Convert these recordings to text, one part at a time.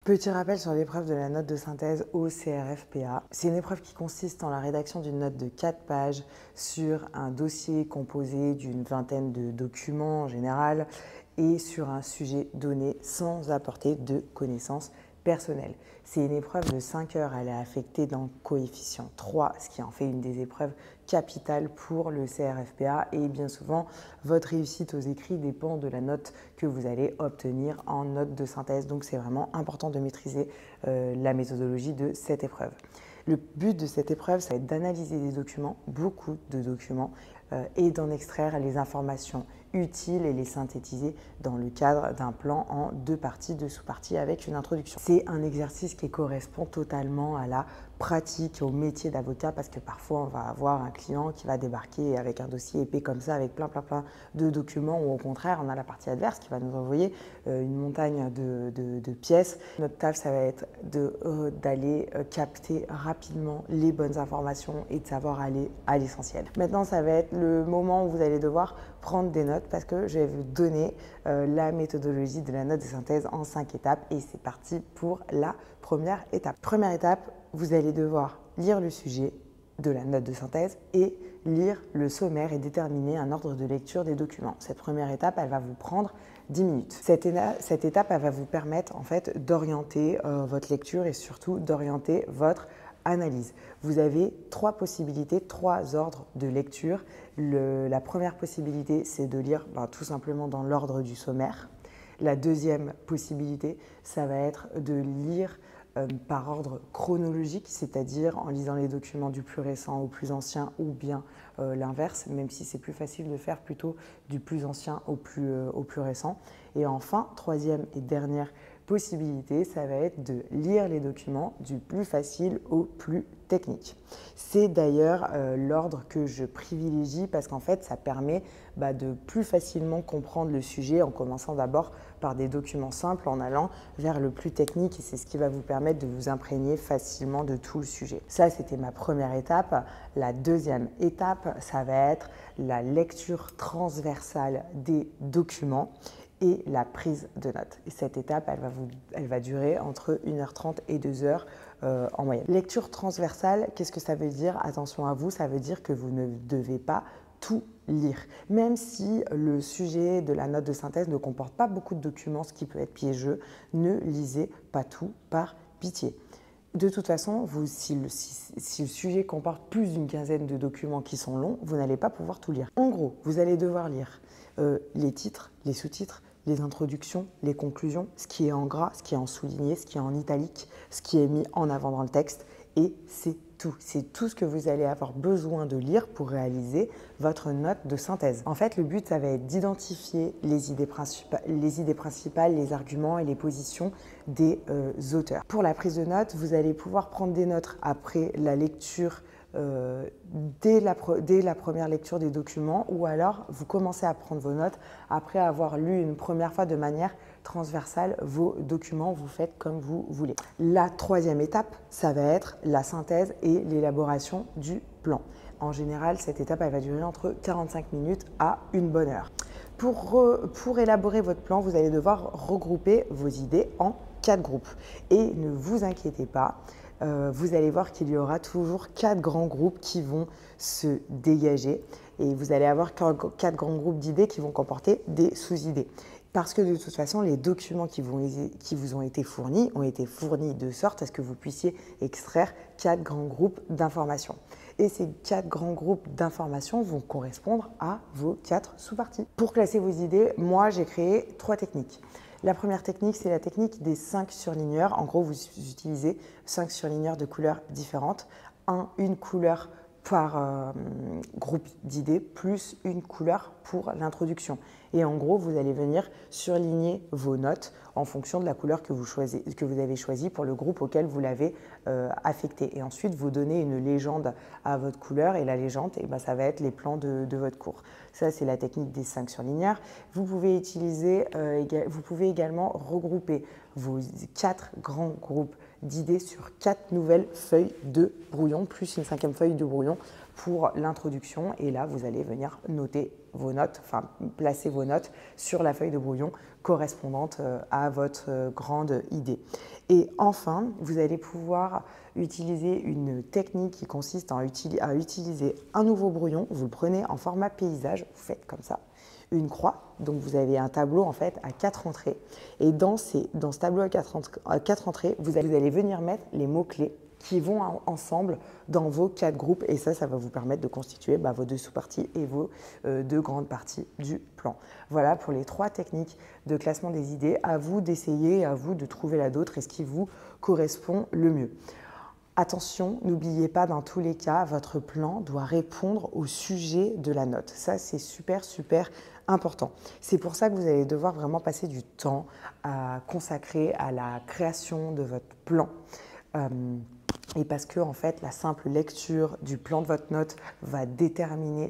Petit rappel sur l'épreuve de la note de synthèse au CRFPA. C'est une épreuve qui consiste en la rédaction d'une note de 4 pages sur un dossier composé d'une vingtaine de documents en général et sur un sujet donné sans apporter de connaissances personnelles. C'est une épreuve de 5 heures, elle est affectée d'un coefficient 3, ce qui en fait une des épreuves capitales pour le CRFPA et bien souvent, votre réussite aux écrits dépend de la note que vous allez obtenir en note de synthèse. Donc c'est vraiment important de maîtriser la méthodologie de cette épreuve. Le but de cette épreuve, ça va être d'analyser des documents, beaucoup de documents, et d'en extraire les informations utiles et les synthétiser dans le cadre d'un plan en 2 parties, 2 sous-parties avec une introduction. C'est un exercice qui correspond totalement à la pratique, au métier d'avocat parce que parfois on va avoir un client qui va débarquer avec un dossier épais comme ça avec plein de documents ou au contraire on a la partie adverse qui va nous envoyer une montagne de pièces. Notre tâche ça va être d'aller capter rapidement les bonnes informations et de savoir aller à l'essentiel. Maintenant ça va être le moment où vous allez devoir prendre des notes parce que je vais vous donner la méthodologie de la note de synthèse en 5 étapes et c'est parti pour la première étape. Première étape, vous allez devoir lire le sujet de la note de synthèse et lire le sommaire et déterminer un ordre de lecture des documents. Cette première étape, elle va vous prendre 10 minutes. Cette étape, elle va vous permettre en fait d'orienter votre lecture et surtout d'orienter votre analyse. Vous avez 3 possibilités, 3 ordres de lecture. La première possibilité, c'est de lire tout simplement dans l'ordre du sommaire. La deuxième possibilité, ça va être de lire par ordre chronologique, c'est-à-dire en lisant les documents du plus récent au plus ancien ou bien l'inverse, même si c'est plus facile de faire plutôt du plus ancien au plus récent. Et enfin, troisième et dernière possibilité, ça va être de lire les documents du plus facile au plus technique. C'est d'ailleurs l'ordre que je privilégie parce qu'en fait, ça permet de plus facilement comprendre le sujet en commençant d'abord par des documents simples en allant vers le plus technique et c'est ce qui va vous permettre de vous imprégner facilement de tout le sujet. Ça, c'était ma première étape. La deuxième étape, ça va être la lecture transversale des documents et la prise de notes. Et cette étape, elle va durer entre 1h30 et 2h en moyenne. Lecture transversale, qu'est-ce que ça veut dire? Attention à vous, ça veut dire que vous ne devez pas tout lire. Même si le sujet de la note de synthèse ne comporte pas beaucoup de documents, ce qui peut être piégeux, ne lisez pas tout par pitié. De toute façon, si le sujet comporte plus d'une quinzaine de documents qui sont longs, vous n'allez pas pouvoir tout lire. En gros, vous allez devoir lire les titres, les sous-titres, les introductions, les conclusions, ce qui est en gras, ce qui est en souligné, ce qui est en italique, ce qui est mis en avant dans le texte et c'est tout. C'est tout ce que vous allez avoir besoin de lire pour réaliser votre note de synthèse. En fait, le but, ça va être d'identifier les idées principales, les arguments et les positions des auteurs. Pour la prise de notes, vous allez pouvoir prendre des notes après la lecture dès la première lecture des documents ou alors vous commencez à prendre vos notes après avoir lu une première fois de manière transversale vos documents, vous faites comme vous voulez. La troisième étape, ça va être la synthèse et l'élaboration du plan. En général, cette étape, elle va durer entre 45 minutes à une bonne heure. Pour élaborer votre plan, vous allez devoir regrouper vos idées en 4 groupes. Et ne vous inquiétez pas, vous allez voir qu'il y aura toujours 4 grands groupes qui vont se dégager et vous allez avoir 4 grands groupes d'idées qui vont comporter des sous-idées. Parce que de toute façon, les documents qui vous ont été fournis de sorte à ce que vous puissiez extraire 4 grands groupes d'informations. Et ces 4 grands groupes d'informations vont correspondre à vos 4 sous-parties. Pour classer vos idées, moi j'ai créé 3 techniques. La première technique, c'est la technique des 5 surligneurs. En gros, vous utilisez 5 surligneurs de couleurs différentes. Une couleur par groupe d'idées plus une couleur pour l'introduction. Et en gros, vous allez venir surligner vos notes en fonction de la couleur que vous avez choisie pour le groupe auquel vous l'avez affecté. Et ensuite, vous donnez une légende à votre couleur et la légende, ça va être les plans de votre cours. Ça, c'est la technique des 5 surligneurs. Vous pouvez également regrouper vos 4 grands groupes d'idées sur 4 nouvelles feuilles de brouillon, plus une 5e feuille de brouillon pour l'introduction. Et là, vous allez venir noter vos notes, placer vos notes sur la feuille de brouillon correspondantes à votre grande idée. Et enfin, vous allez pouvoir utiliser une technique qui consiste à utiliser un nouveau brouillon. Vous le prenez en format paysage, vous faites comme ça, une croix. Donc vous avez un tableau en fait à 4 entrées. Et dans ce tableau à 4 entrées, vous allez venir mettre les mots-clés qui vont ensemble dans vos 4 groupes. Et ça va vous permettre de constituer vos 2 sous-parties et vos 2 grandes parties du plan. Voilà pour les 3 techniques de classement des idées. À vous d'essayer, à vous de trouver la vôtre et ce qui vous correspond le mieux. Attention, n'oubliez pas, dans tous les cas, votre plan doit répondre au sujet de la note. Ça, c'est super, super important. C'est pour ça que vous allez devoir vraiment passer du temps à consacrer à la création de votre plan. Et parce que en fait, la simple lecture du plan de votre note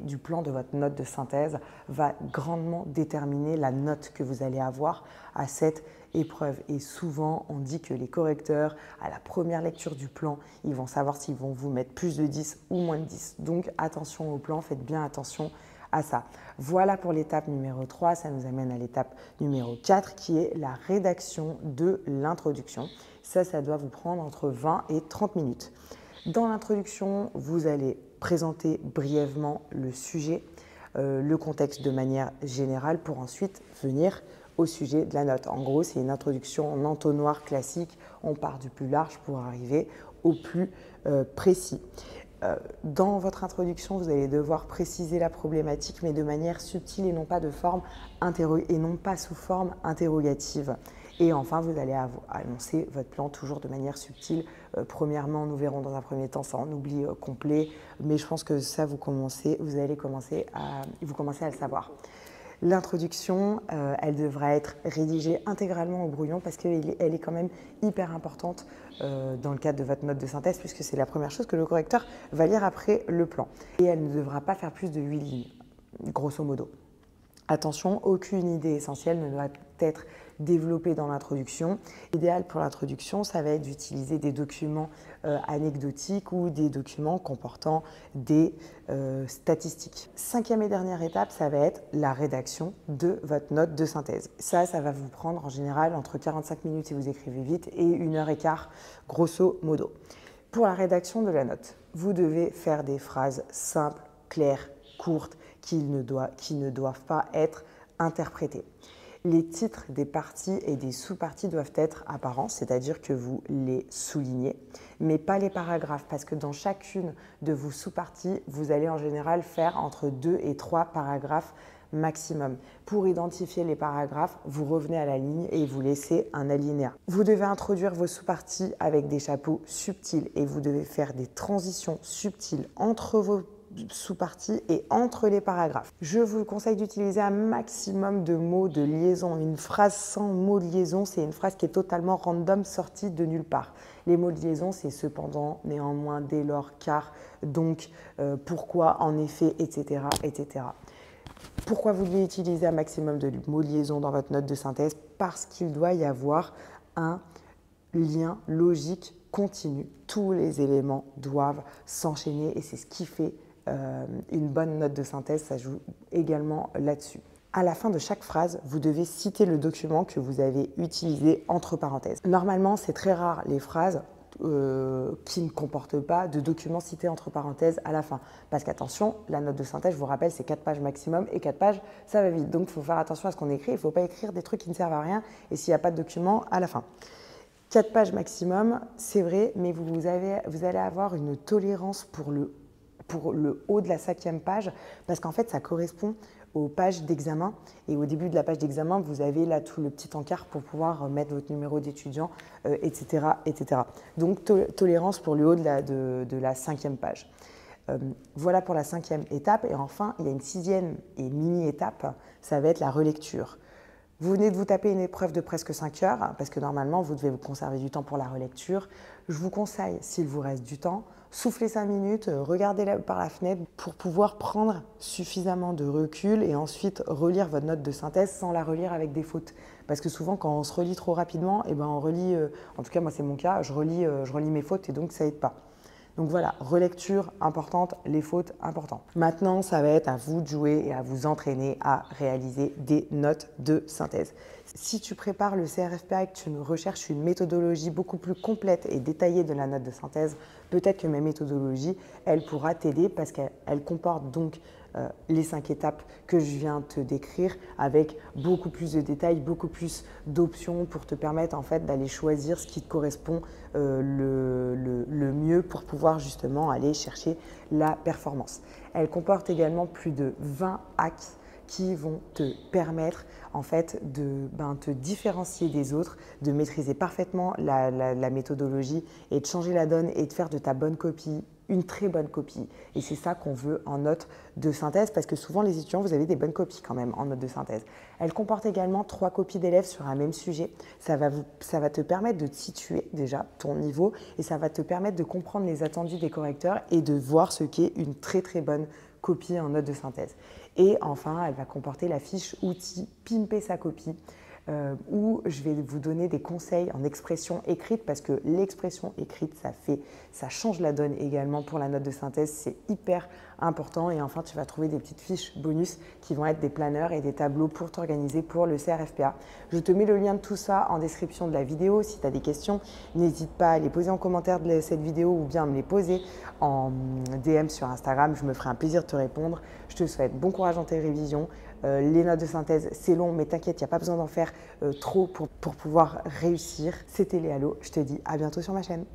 du plan de votre note de synthèse va grandement déterminer la note que vous allez avoir à cette épreuve. Et souvent, on dit que les correcteurs, à la première lecture du plan, ils vont savoir s'ils vont vous mettre plus de 10 ou moins de 10. Donc attention au plan, faites bien attention à ça. Voilà pour l'étape numéro 3, ça nous amène à l'étape numéro 4 qui est la rédaction de l'introduction. Ça doit vous prendre entre 20 et 30 minutes. Dans l'introduction, vous allez présenter brièvement le sujet, le contexte de manière générale pour ensuite venir au sujet de la note. En gros, c'est une introduction en entonnoir classique. On part du plus large pour arriver au plus précis. Dans votre introduction, vous allez devoir préciser la problématique, mais de manière subtile et non pas sous forme interrogative. Et enfin, vous allez annoncer votre plan toujours de manière subtile. Premièrement, nous verrons dans un premier temps ça en oubli complet, mais je pense que ça, vous commencez à le savoir. L'introduction, elle devra être rédigée intégralement au brouillon parce qu'elle est quand même hyper importante dans le cadre de votre note de synthèse puisque c'est la première chose que le correcteur va lire après le plan. Et elle ne devra pas faire plus de 8 lignes, grosso modo. Attention, aucune idée essentielle ne doit être développée dans l'introduction. L'idéal pour l'introduction, ça va être d'utiliser des documents anecdotiques ou des documents comportant des statistiques. 5e et dernière étape, ça va être la rédaction de votre note de synthèse. Ça va vous prendre en général entre 45 minutes si vous écrivez vite et 1h15 grosso modo. Pour la rédaction de la note, vous devez faire des phrases simples, claires, courtes, qui ne doivent pas être interprétées. Les titres des parties et des sous-parties doivent être apparents, c'est-à-dire que vous les soulignez, mais pas les paragraphes, parce que dans chacune de vos sous-parties, vous allez en général faire entre 2 et 3 paragraphes maximum. Pour identifier les paragraphes, vous revenez à la ligne et vous laissez un alinéa. Vous devez introduire vos sous-parties avec des chapeaux subtils et vous devez faire des transitions subtiles entre vos sous-parties et entre les paragraphes. Je vous conseille d'utiliser un maximum de mots de liaison. Une phrase sans mots de liaison, c'est une phrase qui est totalement random, sortie de nulle part. Les mots de liaison, c'est cependant, néanmoins, dès lors, car, donc, pourquoi, en effet, etc., etc. Pourquoi vous devez utiliser un maximum de mots de liaison dans votre note de synthèse? Parce qu'il doit y avoir un lien logique continu. Tous les éléments doivent s'enchaîner et c'est ce qui fait une bonne note de synthèse, ça joue également là-dessus. À la fin de chaque phrase, vous devez citer le document que vous avez utilisé entre parenthèses. Normalement, c'est très rare les phrases qui ne comportent pas de documents cités entre parenthèses à la fin. Parce qu'attention, la note de synthèse, je vous rappelle, c'est 4 pages maximum et 4 pages, ça va vite. Donc, il faut faire attention à ce qu'on écrit. Il ne faut pas écrire des trucs qui ne servent à rien et s'il n'y a pas de document à la fin. 4 pages maximum, c'est vrai, mais vous allez avoir une tolérance pour le haut de la 5e page parce qu'en fait, ça correspond aux pages d'examen. Et au début de la page d'examen, vous avez là tout le petit encart pour pouvoir mettre votre numéro d'étudiant, etc., etc. Donc, tolérance pour le haut de la 5e page. Voilà pour la 5e étape. Et enfin, il y a une 6e et mini-étape, ça va être la relecture. Vous venez de vous taper une épreuve de presque 5 heures, parce que normalement, vous devez vous conserver du temps pour la relecture. Je vous conseille, s'il vous reste du temps, soufflez 5 minutes, regardez par la fenêtre pour pouvoir prendre suffisamment de recul et ensuite relire votre note de synthèse sans la relire avec des fautes. Parce que souvent, quand on se relit trop rapidement, on relit, en tout cas moi c'est mon cas, je relis mes fautes et donc ça aide pas. Donc voilà, relecture importante, les fautes importantes. Maintenant, ça va être à vous de jouer et à vous entraîner à réaliser des notes de synthèse. Si tu prépares le CRFPA et que tu recherches une méthodologie beaucoup plus complète et détaillée de la note de synthèse, peut-être que ma méthodologie, elle pourra t'aider parce qu'elle comporte donc les 5 étapes que je viens te décrire avec beaucoup plus de détails, beaucoup plus d'options pour te permettre en fait d'aller choisir ce qui te correspond le mieux pour pouvoir justement aller chercher la performance. Elle comporte également plus de 20 hacks qui vont te permettre en fait de te différencier des autres, de maîtriser parfaitement la méthodologie et de changer la donne et de faire de ta bonne copie une très bonne copie. Et c'est ça qu'on veut en note de synthèse parce que souvent les étudiants, vous avez des bonnes copies quand même en note de synthèse. Elle comporte également 3 copies d'élèves sur un même sujet. Ça va te permettre de te situer déjà ton niveau et ça va te permettre de comprendre les attendus des correcteurs et de voir ce qu'est une très très bonne copie en note de synthèse. Et enfin, elle va comporter la fiche outil Pimper sa copie où je vais vous donner des conseils en expression écrite parce que l'expression écrite, ça change la donne également pour la note de synthèse, c'est hyper important. Et enfin, tu vas trouver des petites fiches bonus qui vont être des planeurs et des tableaux pour t'organiser pour le CRFPA. Je te mets le lien de tout ça en description de la vidéo. Si tu as des questions, n'hésite pas à les poser en commentaire de cette vidéo ou bien me les poser en DM sur Instagram. Je me ferai un plaisir de te répondre. Je te souhaite bon courage dans tes révisions. Les notes de synthèse, c'est long, mais t'inquiète, il n'y a pas besoin d'en faire trop pour pouvoir réussir. C'était Léa Lo, je te dis à bientôt sur ma chaîne.